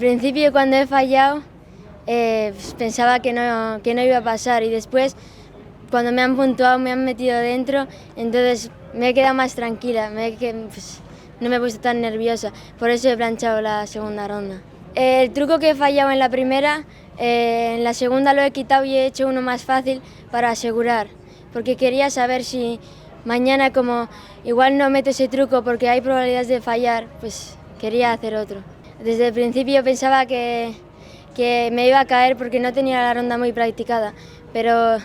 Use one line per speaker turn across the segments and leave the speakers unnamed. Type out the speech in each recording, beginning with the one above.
principio, cuando he fallado, pues pensaba que no iba a pasar, y después, cuando me han puntuado, me han metido dentro, entonces me he quedado más tranquila, pues, no me he puesto tan nerviosa, por eso he planchado la segunda ronda. El truco que he fallado en la primera, en la segunda lo he quitado y he hecho uno más fácil para asegurar, porque quería saber si mañana, como igual no meto ese truco porque hay probabilidades de fallar, pues quería hacer otro. Desde el principio pensaba que me iba a caer porque no tenía la ronda muy practicada, pero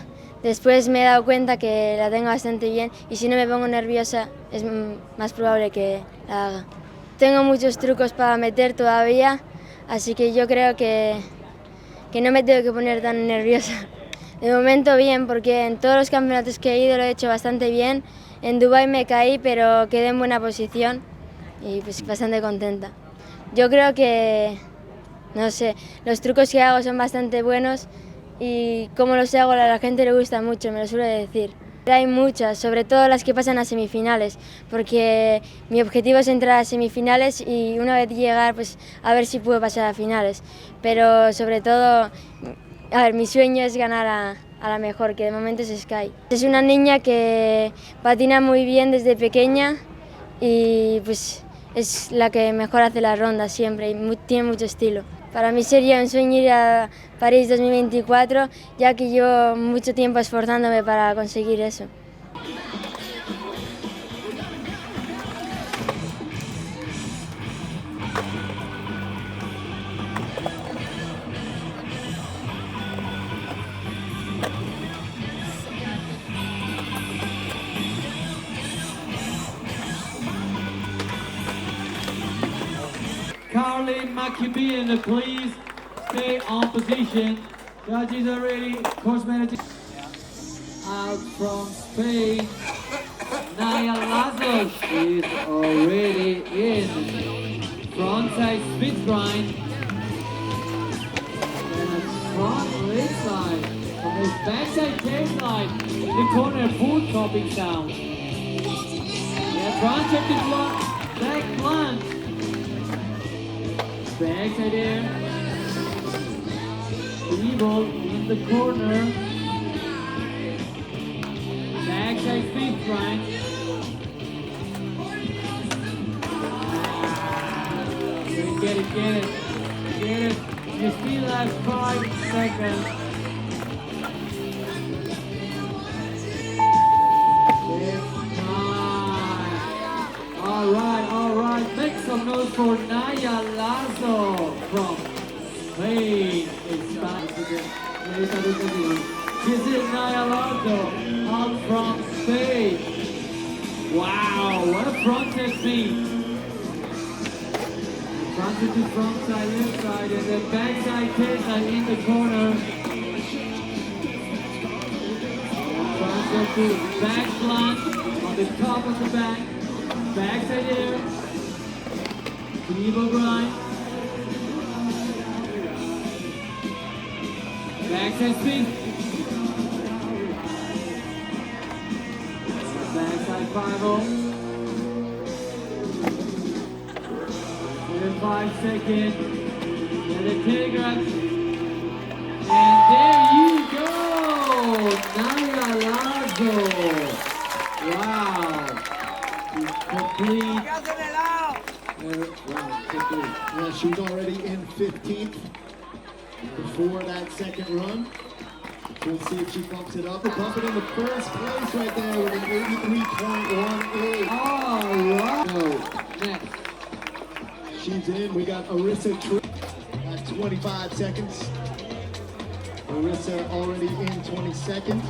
después me he dado cuenta que la tengo bastante bien, y si no me pongo nerviosa es más probable que la haga. Tengo muchos trucos para meter todavía, así que yo creo que no me tengo que poner tan nerviosa. De momento bien, porque en todos los campeonatos que he ido lo he hecho bastante bien. En Dubái me caí, pero quedé en buena posición y pues bastante contenta. Yo creo que, no sé, los trucos que hago son bastante buenos, y como los hago a la gente le gusta mucho, me lo suele decir. Hay muchas, sobre todo las que pasan a semifinales, porque mi objetivo es entrar a semifinales y una vez llegar, pues a ver si puedo pasar a finales. Pero sobre todo, a ver, mi sueño es ganar a la mejor, que de momento es Sky. Es una niña que patina muy bien desde pequeña y pues es la que mejor hace la ronda siempre y tiene mucho estilo. Para mí sería un sueño ir a París 2024, ya que llevo mucho tiempo esforzándome para conseguir eso.
Caroline McCubbin, please stay on position. Judges are ready. Course manager out from Spain. Naya Lazos is already in. Frontside split grind. And a front leg slide. From his backside tail slide. In the corner, full topping sound. Yeah, front check the front. Back plunge. Backside air. Evil in the corner. Backside speed grind. Get it. You still have 5 seconds. It's time. All right. Make some noise for Naya Lazo from Spain. It's time again. This is Naya Lazo out from Spain. Wow, what a front technique. Front to front side, left side, and then back side, tail side in the corner. Front to back plunge on the top of the back. Backside air. Evil grind. Backside spin. Backside 5-0. Within 5 seconds. And the Tiger. And there you go! Naya Lazo. Wow. Complete.
Yeah, she's already in 15th before that second run. We'll see if she bumps it up. We'll bump it in the first place right there with an 83.18.
All right. So, next.
She's in. We got Arissa Tripp at 25 seconds. Arissa already in 22nd.